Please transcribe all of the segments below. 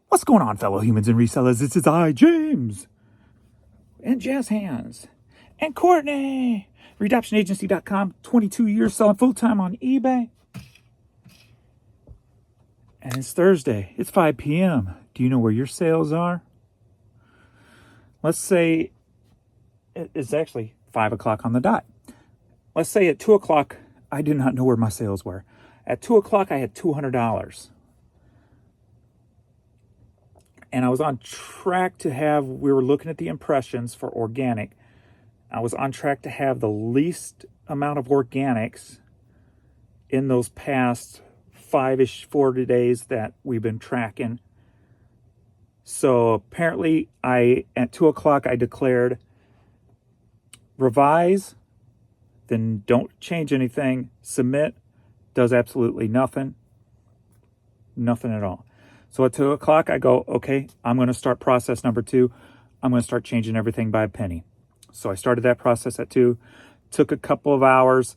What's going on, fellow humans and resellers? This is I, James, and Jazz Hands, and Courtney. ReadoptionAgency.com, 22 years selling full-time on eBay. And it's Thursday. It's 5 p.m. Do you know where your sales are? Let's say it's actually 5 o'clock on the dot. Let's say at 2 o'clock, I did not know where my sales were. At 2 o'clock, I had $200. And I was on track to have, we were looking at the impressions for organic. I was on track to have the least amount of organics in those past 5-ish, 40 days that we've been tracking. So apparently at 2 o'clock, I declared revise, then don't change anything, submit, does absolutely nothing at all. So at 2 o'clock, I go, okay, I'm going to start process number 2. I'm going to start changing everything by a penny. So I started that process at 2. Took a couple of hours.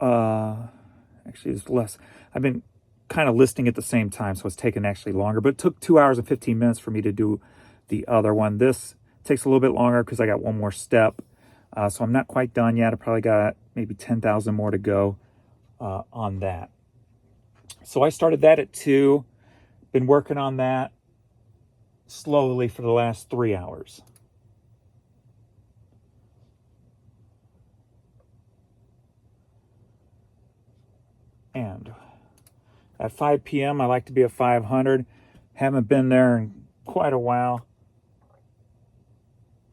Actually, it's less. I've been kind of listing at the same time, so it's taken actually longer. But it took 2 hours and 15 minutes for me to do the other one. This takes a little bit longer because I got one more step. So I'm not quite done yet. I probably got maybe 10,000 more to go on that. So I started that at 2. Been working on that slowly for the last 3 hours. And at 5 p.m., I like to be at 500. Haven't been there in quite a while.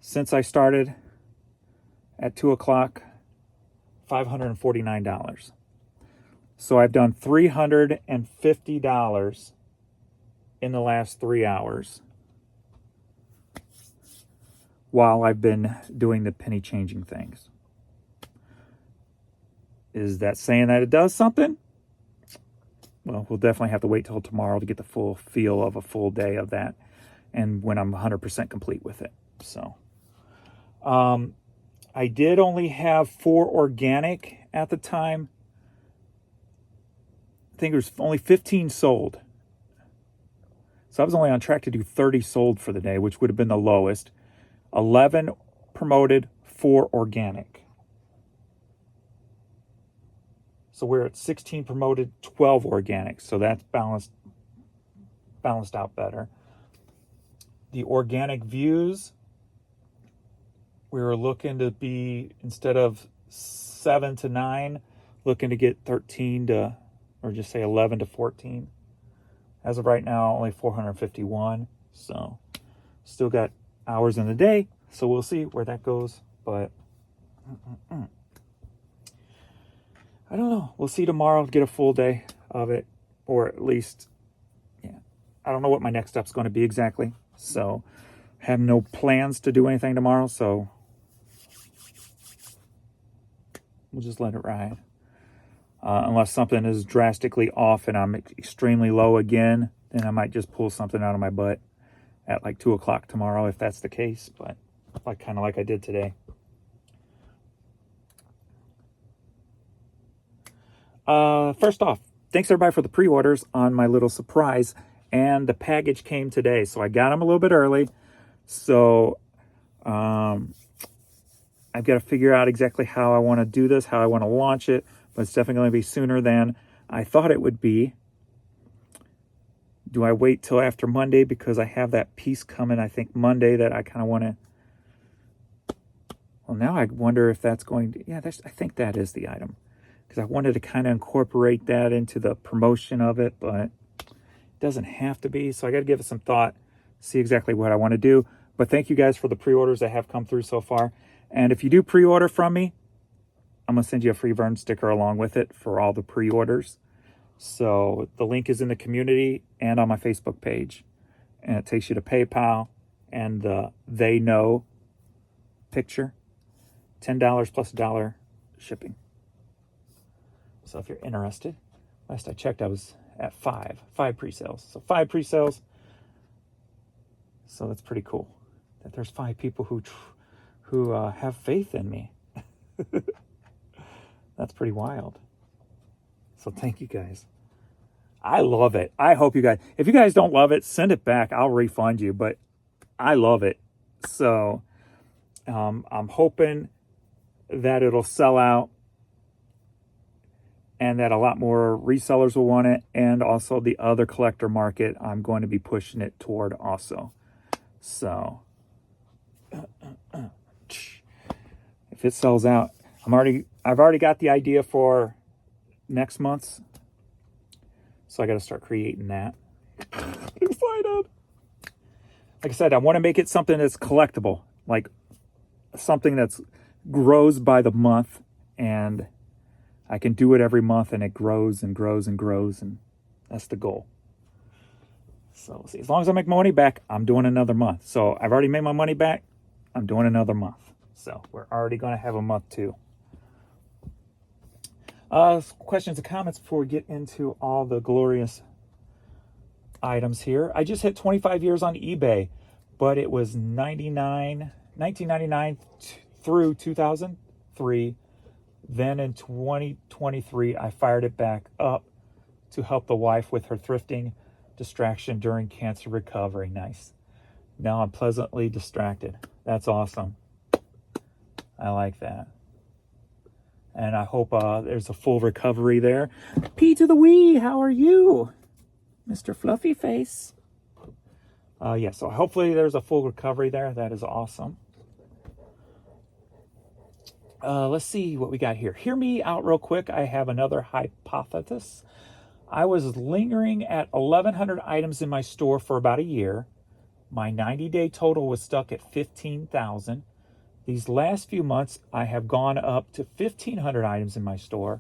Since I started at 2 o'clock, $549. So I've done $350 in the last 3 hours while I've been doing the penny changing things. Is that saying that it does something? Well, we'll definitely have to wait till tomorrow to get the full feel of a full day of that and when I'm 100% complete with it. So I did only have 4 organic at the time. I think it was only 15 sold. So I was only on track to do 30 sold for the day, which would have been the lowest. 11 promoted, 4 organic. So we're at 16 promoted, 12 organic. So that's balanced out better. The organic views, we were looking to be, instead of 7 to 9, looking to get 13 to, or just say 11 to 14. As of right now, only 451. So still got hours in the day. So we'll see where that goes. But I don't know. We'll see tomorrow, get a full day of it. Or at least, yeah. I don't know what my next step's going to be exactly. So have no plans to do anything tomorrow. So we'll just let it ride. Unless something is drastically off and I'm extremely low again, then I might just pull something out of my butt at like 2 o'clock tomorrow if that's the case. But kind of like I did today. First off, thanks everybody for the pre-orders on my little surprise. And the package came today, so I got them a little bit early. So I've got to figure out exactly how I want to do this, how I want to launch it. But it's definitely going to be sooner than I thought it would be. Do I wait till after Monday because I have that piece coming, I think, Monday that I kind of want to... Well, now I wonder if that's going to... Yeah, I think that is the item. Because I wanted to kind of incorporate that into the promotion of it, but it doesn't have to be. So I got to give it some thought, see exactly what I want to do. But thank you guys for the pre-orders that have come through so far. And if you do pre-order from me, I'm going to send you a free Vern sticker along with it for all the pre-orders. So the link is in the community and on my Facebook page. And it takes you to PayPal and the They Know picture. $10 plus $1 shipping. So if you're interested, last I checked, I was at 5 pre-sales. So 5 pre-sales. So that's pretty cool that there's 5 people who have faith in me. That's pretty wild. So thank you guys. I love it. I hope you guys, if you guys don't love it, send it back. I'll refund you, but I love it. So I'm hoping that it'll sell out and that a lot more resellers will want it. And also the other collector market, I'm going to be pushing it toward also. So if it sells out, I've already got the idea for next month's. So I got to start creating that. I'm excited. Like I said, I want to make it something that's collectible, like something that's grows by the month, and I can do it every month, and it grows and grows and grows, and that's the goal. So see, as long as I make my money back, I'm doing another month. So I've already made my money back. I'm doing another month. So we're already going to have a month too. Questions and comments before we get into all the glorious items here. I just hit 25 years on eBay, but it was 1999 through 2003. Then in 2023, I fired it back up to help the wife with her thrifting distraction during cancer recovery. Nice. Now I'm pleasantly distracted. That's awesome. I like that. And I hope there's a full recovery there. P to the wee, how are you, Mr. Fluffy Face? Yeah, so hopefully there's a full recovery there. That is awesome. Let's see what we got here. Hear me out real quick. I have another hypothesis. I was lingering at 1,100 items in my store for about a year. My 90-day total was stuck at 15,000. These last few months, I have gone up to 1,500 items in my store.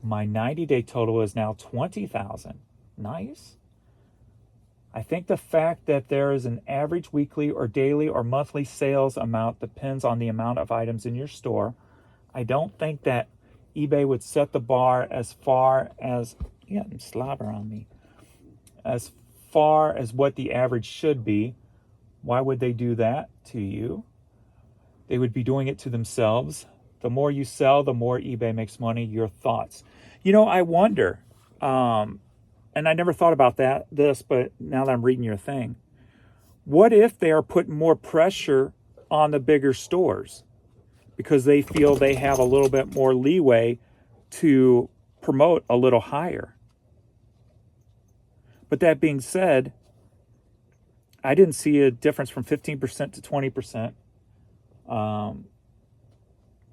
My 90-day total is now 20,000. Nice. I think the fact that there is an average weekly or daily or monthly sales amount depends on the amount of items in your store. I don't think that eBay would set the bar as far as, slobber on me, as far as what the average should be. Why would they do that to you? They would be doing it to themselves. The more you sell, the more eBay makes money. Your thoughts? I wonder, and I never thought about this, but now that I'm reading your thing, what if they are putting more pressure on the bigger stores because they feel they have a little bit more leeway to promote a little higher? But that being said, I didn't see a difference from 15% to 20%.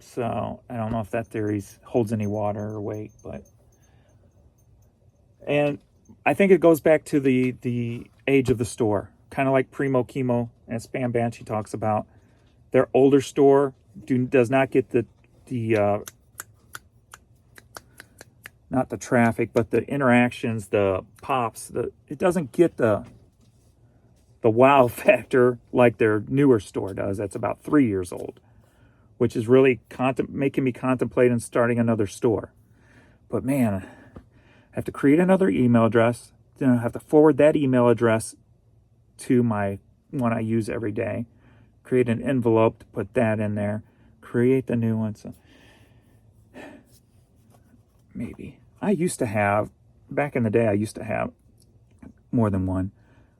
So I don't know if that theory holds any water or weight, and I think it goes back to the age of the store, kind of like Primo Chemo and Spam Banshee talks about. Their older store does not get the not the traffic, but the interactions, the pops. It doesn't get the wow factor like their newer store does. That's about 3 years old, which is really making me contemplate on starting another store. But man, I have to create another email address. Then I have to forward that email address to my one I use every day. Create an envelope to put that in there. Create the new one. So maybe. Back in the day, I used to have more than one.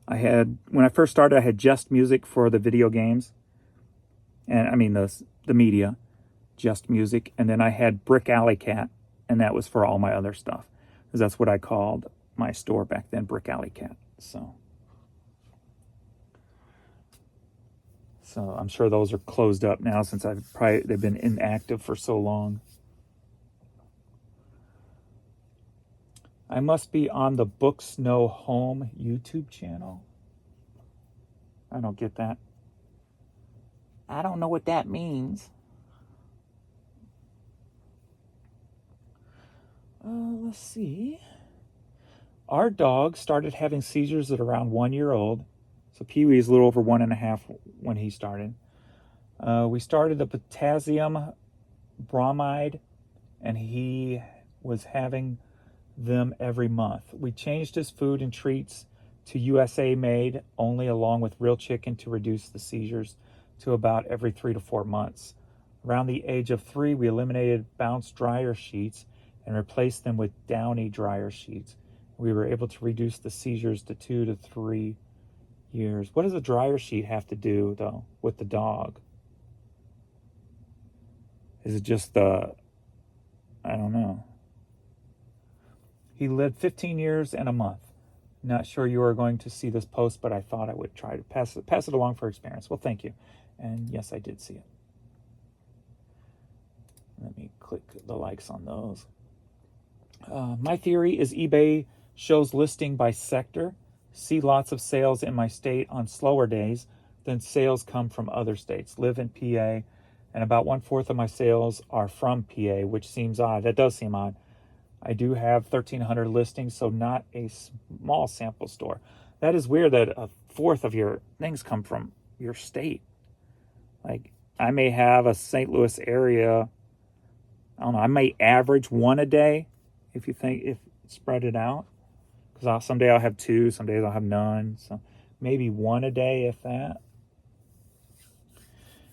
When I first started, I had Just Music for the video games. And I mean the media, Just Music. And then I had Brick Alley Cat, and that was for all my other stuff. Because that's what I called my store back then, Brick Alley Cat. So I'm sure those are closed up now since they've been inactive for so long. I must be on the Books No Home YouTube channel. I don't get that. I don't know what that means. Let's see. Our dog started having seizures at around 1 year old. So Pee-wee is a little over 1.5 when he started. We started the potassium bromide, and he was having them every month. We changed his food and treats to USA made only, along with real chicken to reduce the seizures to about every 3 to 4 months. Around the age of 3, we eliminated Bounce dryer sheets and replaced them with Downy dryer sheets. We were able to reduce the seizures to 2 to 3 years. What does a dryer sheet have to do, though, with the dog? Is it just the, I don't know. He lived 15 years and a month. Not sure you are going to see this post, but I thought I would try to pass it along for experience. Well, thank you. And yes, I did see it. Let me click the likes on those. My theory is eBay shows listing by sector. See lots of sales in my state on slower days, then sales come from other states. Live in PA, and about 1/4 of my sales are from PA, which seems odd. That does seem odd. I do have 1,300 listings, so not a small sample store. That is weird that 1/4 of your things come from your state. Like, I may have a St. Louis area, I don't know, I may average one a day if spread it out. Because someday I'll have 2, some days I'll have none. So maybe one a day, if that.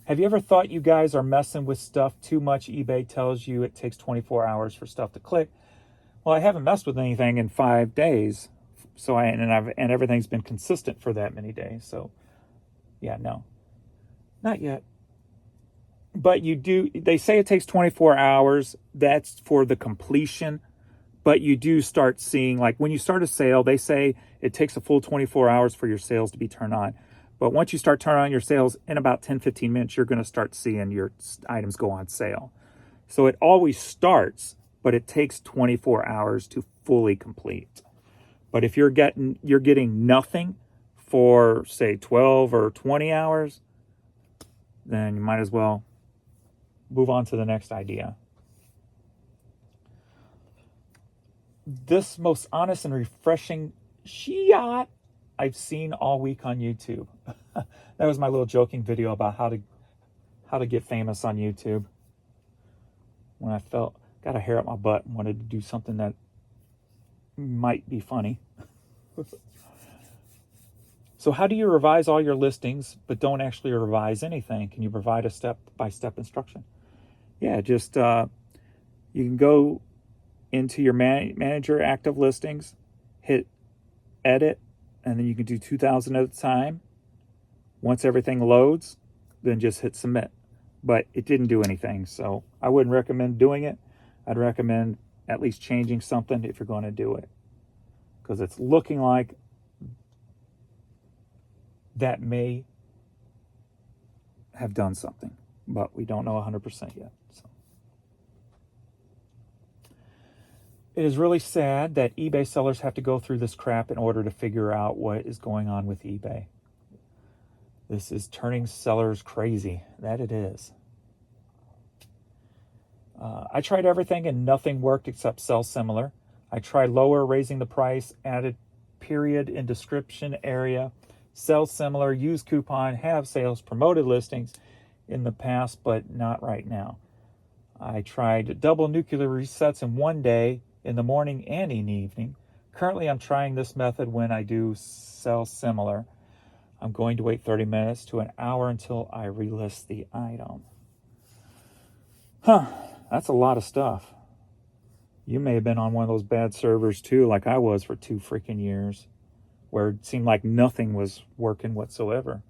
Have you ever thought you guys are messing with stuff too much? eBay tells you it takes 24 hours for stuff to click. Well, I haven't messed with anything in 5 days. So and everything's been consistent for that many days. So yeah, no. Not yet. But they say it takes 24 hours. That's for the completion. But you do start seeing, like when you start a sale, they say it takes a full 24 hours for your sales to be turned on. But once you start turning on your sales, in about 10, 15 minutes, you're going to start seeing your items go on sale. So it always starts, but it takes 24 hours to fully complete. But if you're getting nothing for, say, 12 or 20 hours, then you might as well move on to the next idea. This most honest and refreshing shot I've seen all week on YouTube. That was my little joking video about how to get famous on YouTube. When I got a hair up my butt and wanted to do something that might be funny. So how do you revise all your listings but don't actually revise anything? Can you provide a step-by-step instruction? Yeah, just you can go into your manager active listings, hit edit, and then you can do 2,000 at a time. Once everything loads, then just hit submit. But it didn't do anything, so I wouldn't recommend doing it. I'd recommend at least changing something if you're going to do it, because it's looking like that may have done something, but we don't know 100% yet. So. It is really sad that eBay sellers have to go through this crap in order to figure out what is going on with eBay. This is turning sellers crazy. That it is. I tried everything and nothing worked except sell similar. I tried lower, raising the price, added period in description area, sell similar, use coupon, have sales, promoted listings in the past, but not right now. I tried double nuclear resets in one day, in the morning and in the evening. Currently, I'm trying this method when I do sell similar. I'm going to wait 30 minutes to an hour until I relist the item. That's a lot of stuff. You may have been on one of those bad servers too, like I was for 2 freaking years, where it seemed like nothing was working whatsoever.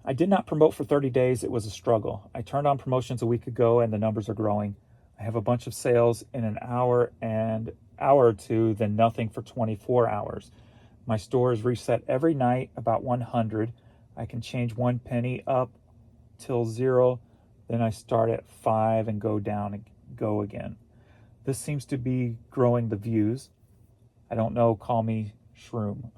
I did not promote for 30 days. It was a struggle. I turned on promotions a week ago and the numbers are growing. I have a bunch of sales in an hour or two, then nothing for 24 hours. My store is reset every night, about 100. I can change 1 penny up till 0. Then I start at 5 and go down and go again. This seems to be growing the views. I don't know, call me Shroom.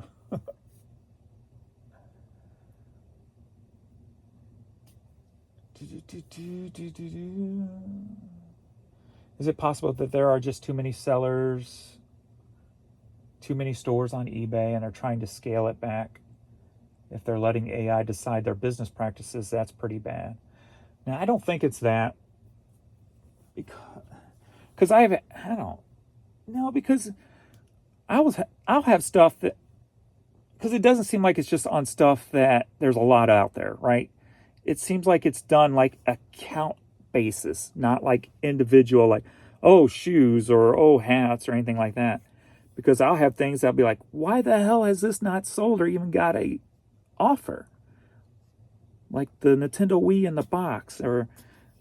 Is it possible that there are just too many sellers, too many stores on eBay, and are trying to scale it back? If they're letting AI decide their business practices, that's pretty bad. Now, I don't think it's that. Because because I'll have stuff that, because it doesn't seem like it's just on stuff that there's a lot out there, right? It seems like it's done like account basis, not like individual, like, oh, shoes or oh, hats or anything like that. Because I'll have things I'll be like, why the hell has this not sold or even got a offer? Like the Nintendo Wii in the box, or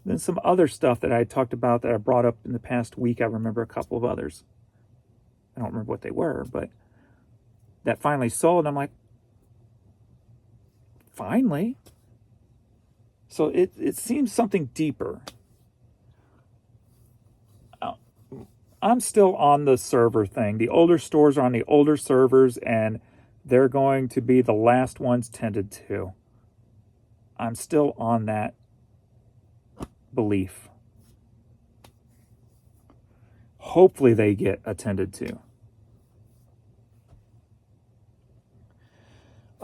then some other stuff that I talked about that I brought up in the past week. I remember a couple of others. I don't remember what they were, but that finally sold. And I'm like, finally? So it seems something deeper. I'm still on the server thing. The older stores are on the older servers, and they're going to be the last ones tended to. I'm still on that belief. Hopefully they get attended to.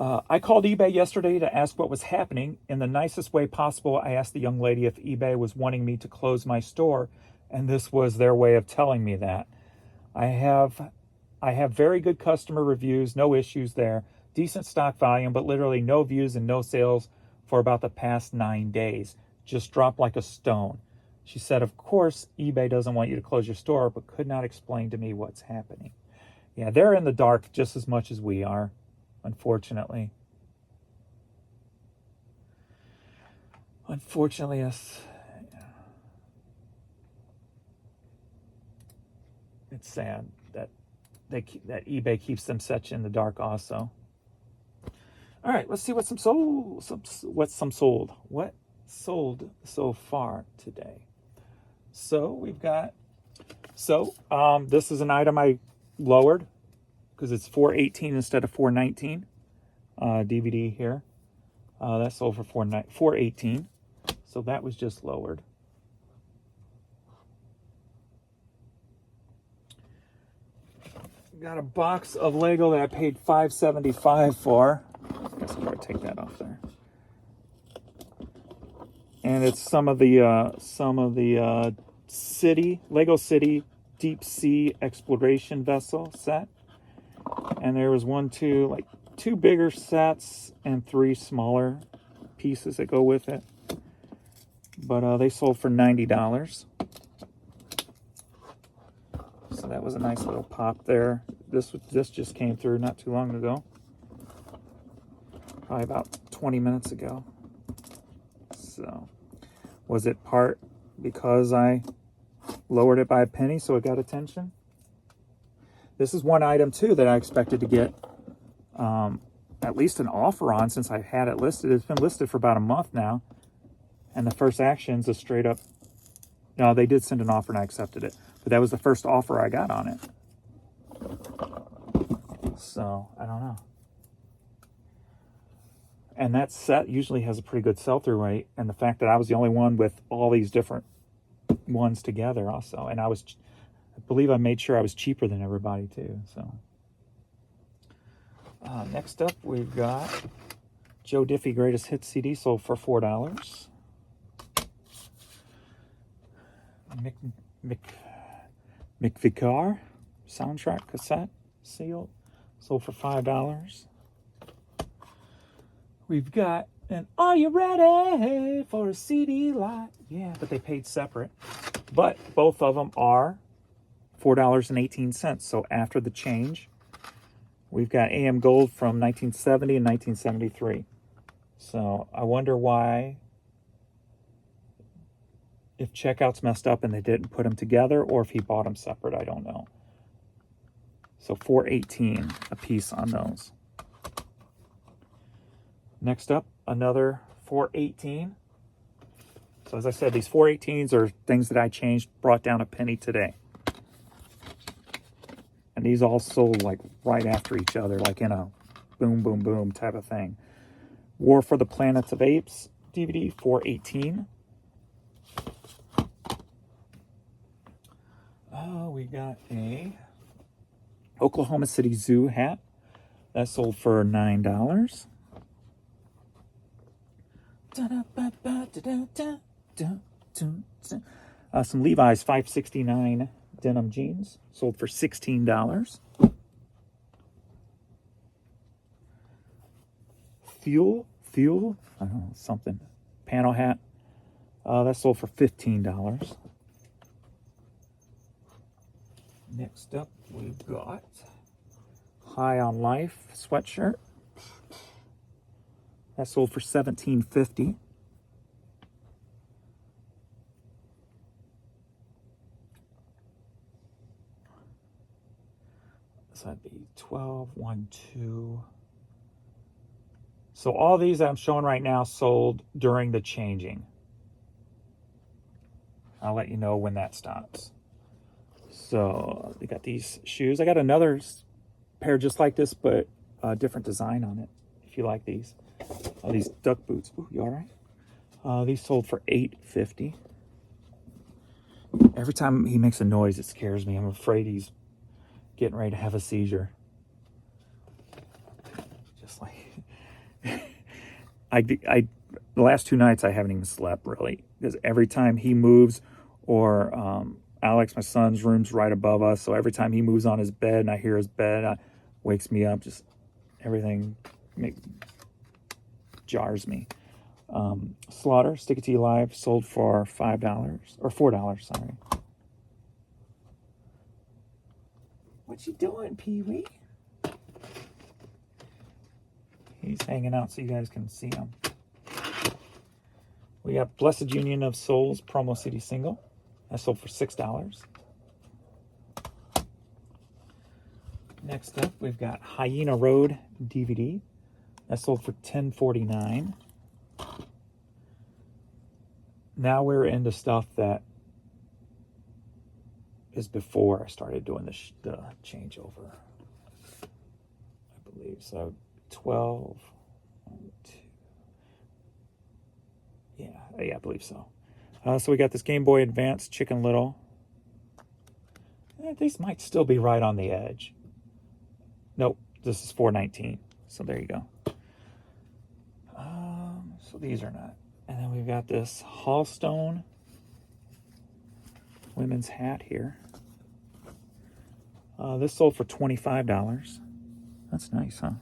I called eBay yesterday to ask what was happening. In the nicest way possible, I asked the young lady if eBay was wanting me to close my store, and this was their way of telling me that. I have very good customer reviews, no issues there, decent stock volume, but literally no views and no sales for about the past 9 days. Just dropped like a stone. She said, of course, eBay doesn't want you to close your store, but could not explain to me what's happening. Yeah, they're in the dark just as much as we are, unfortunately. Unfortunately, yes. It's sad that that eBay keeps them such in the dark also. All right, let's see what sold so far today. So we've got, this is an item I lowered because it's $4.18 instead of $4.19. DVD here. That sold for $4.18. So that was just lowered. Got a box of Lego that I paid $5.75 for. I guess I'll probably take that off there. And it's some of the Lego City Deep Sea Exploration Vessel set. And there was two bigger sets and 3 smaller pieces that go with it. But they sold for $90. So that was a nice little pop there. This just came through not too long ago. Probably about 20 minutes ago. So, was it part because I lowered it by a penny so it got attention? This is one item too that I expected to get at least an offer on since I had it listed. It's been listed for about a month now. And the first action's a straight up, no, they did send an offer and I accepted it. But that was the first offer I got on it. So, I don't know. And that set usually has a pretty good sell-through rate. And the fact that I was the only one with all these different ones together also. And I believe I made sure I was cheaper than everybody too. So, next up we've got Joe Diffie Greatest Hits CD sold for $4. Mick Vicar soundtrack cassette sealed sold for $5. We've got an Are You Ready for a CD lot? Yeah, but they paid separate. But both of them are $4.18. So after the change, we've got AM Gold from 1970 and 1973. So I wonder why, if checkout's messed up and they didn't put them together, or if he bought them separate, I don't know. So $4.18 a piece on those. Next up, another $4.18. So as I said, these $4.18s are things that I changed, brought down a penny today. And these all sold like right after each other, like in a boom, boom, boom type of thing. War for the Planets of Apes DVD, $4.18. We got a Oklahoma City Zoo hat. That sold for $9. Some Levi's 569 denim jeans sold for $16. Fuel, I don't know, something. Panel hat, That sold for $15. Next up, we've got High on Life sweatshirt. That sold for $17.50. So that'd be 12, 1, 2. So all these that I'm showing right now sold during the changing. I'll let you know when that stops. So we got these shoes. I got another pair just like this, but a different design on it, if you like these. These duck boots. Ooh, you all right? These sold for $8.50. Every time he makes a noise, it scares me. I'm afraid he's getting ready to have a seizure. Just like... the last 2 nights I haven't even slept, really. Because every time he moves, or Alex, my son's room's right above us, so every time he moves on his bed and I hear his bed, wakes me up. Just everything jars me. Slaughter, Stick It To You Live, sold for $5, or $4, sorry. What you doing, Pee-wee? He's hanging out so you guys can see him. We got Blessed Union of Souls promo CD single. That sold for $6. Next up, we've got Hyena Road DVD. That sold for $10.49. Now we're into stuff that is before I started doing the changeover. I believe so. 12. 1, 2. Yeah, I believe so. So we got this Game Boy Advance Chicken Little. These might still be right on the edge. Nope, this is $4.19. So there you go. So these are not. And then we've got this Hallstone women's hat here. This sold for $25. That's nice, huh?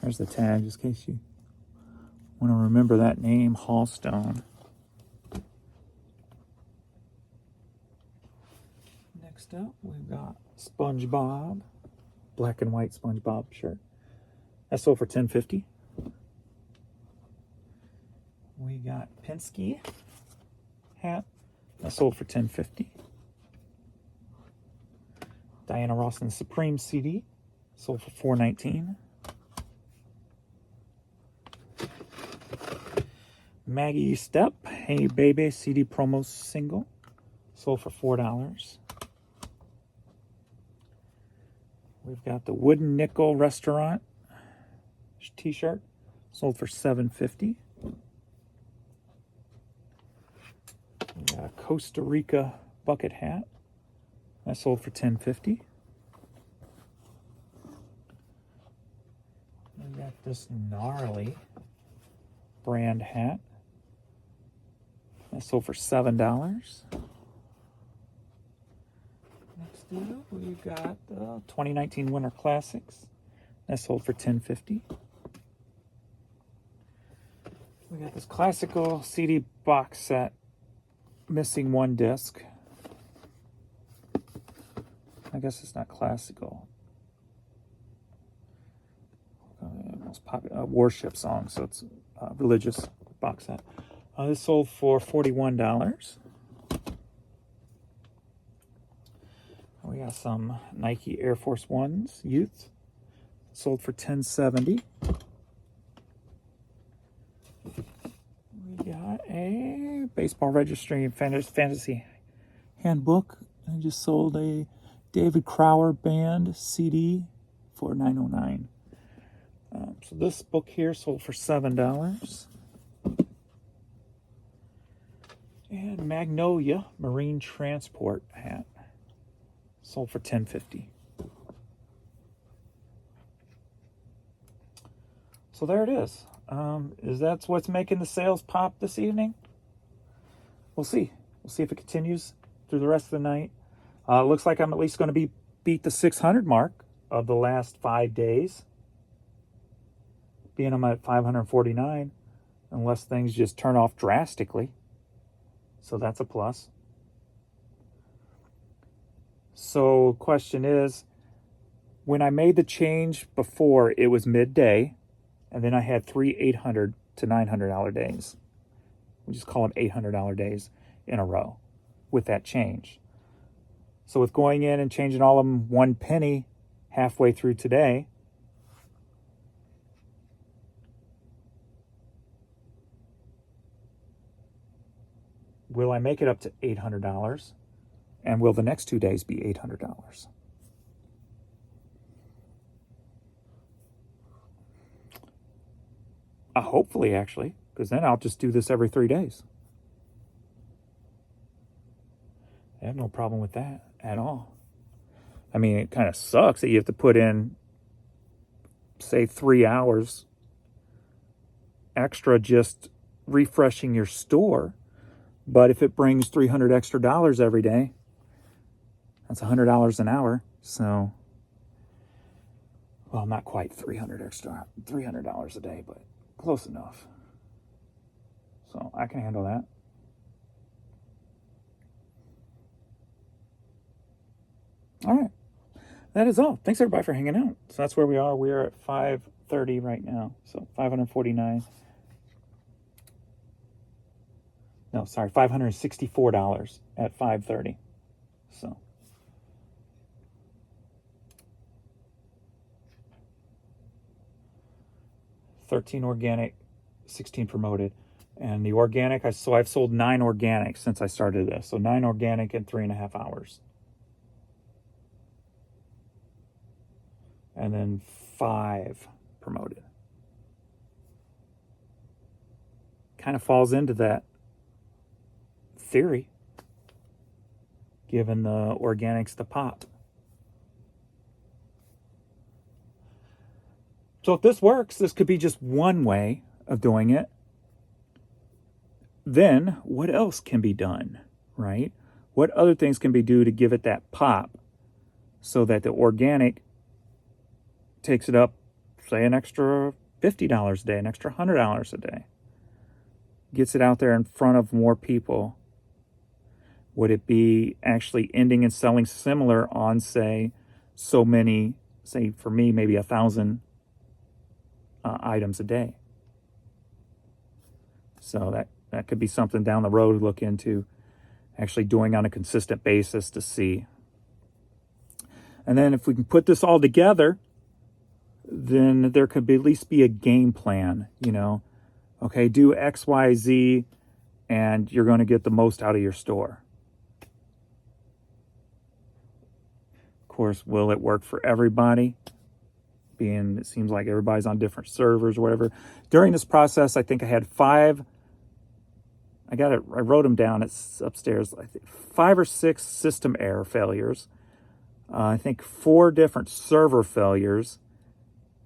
There's the tag, just in case you want to remember that name, Hallstone. Next up, we've got SpongeBob, black and white SpongeBob shirt. That sold for $10.50. We got Penske hat. That sold for $10.50. Diana Ross and Supreme CD sold for $4.19. Maggie Step, Hey Baby CD promo single, sold for $4. We've got the Wooden Nickel Restaurant t-shirt, sold for $7.50. We got a Costa Rica bucket hat, that sold for $10.50. We got this gnarly brand hat. That sold for $7. Next up, we've got the 2019 Winter Classics. That sold for $10.50. We got this classical CD box set, missing 1 disc. I guess it's not classical. Most popular worship song, so it's a religious box set. This sold for $41. We got some Nike Air Force Ones Youth, sold for $10.70. We got a baseball registry and fantasy handbook. I just sold a David Crower Band CD for $9.09. So this book here sold for $7. And Magnolia Marine Transport hat sold for $10.50. So there it is. Is that what's making the sales pop this evening? We'll see. We'll see if it continues through the rest of the night. Looks like I'm at least going to beat the 600 mark of the last 5 days. Being I'm at 549, unless things just turn off drastically. So that's a plus. So question is, when I made the change before, it was midday, and then I had 3 $800 to $900 days. We just call them $800 days in a row with that change. So with going in and changing all of them 1 penny halfway through today, will I make it up to $800? And will the next 2 days be $800? Hopefully, actually, because then I'll just do this every 3 days. I have no problem with that at all. I mean, it kind of sucks that you have to put in, say, 3 hours extra just refreshing your store. But if it brings $300 extra every day, that's $100 an hour. So, well, not quite $300 a day, but close enough. So I can handle that. All right. That is all. Thanks, everybody, for hanging out. So that's where we are. We are at 530 right now. So 549. No, sorry, $564 at 530. So. $13 organic, 16 promoted. And the organic, I've sold 9 organic since I started this. So 9 organic in 3.5 hours. And then 5 promoted. Kind of falls into that theory, given the organics to pop. So if this works, this could be just one way of doing it. Then what else can be done, right? What other things can be done to give it that pop so that the organic takes it up, say, an extra $50 a day, an extra $100 a day, gets it out there in front of more people? Would it be actually ending and selling similar on, say, so many, say for me, maybe 1,000 items a day? So that could be something down the road to look into actually doing on a consistent basis to see. And then if we can put this all together, then there could at least be a game plan, Okay, do X, Y, Z, and you're going to get the most out of your store. Of course, will it work for everybody? Being it seems like everybody's on different servers or whatever. During this process, I think I had 5. I wrote them down. It's upstairs. I think 5 or 6 system error failures. I think 4 different server failures,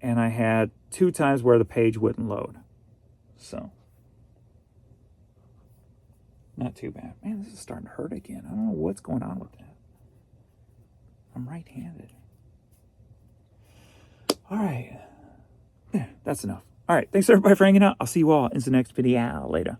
and I had 2 times where the page wouldn't load. So, not too bad. Man, this is starting to hurt again. I don't know what's going on with that. I'm right-handed. All right. That's enough. All right. Thanks, everybody, for hanging out. I'll see you all in the next video later.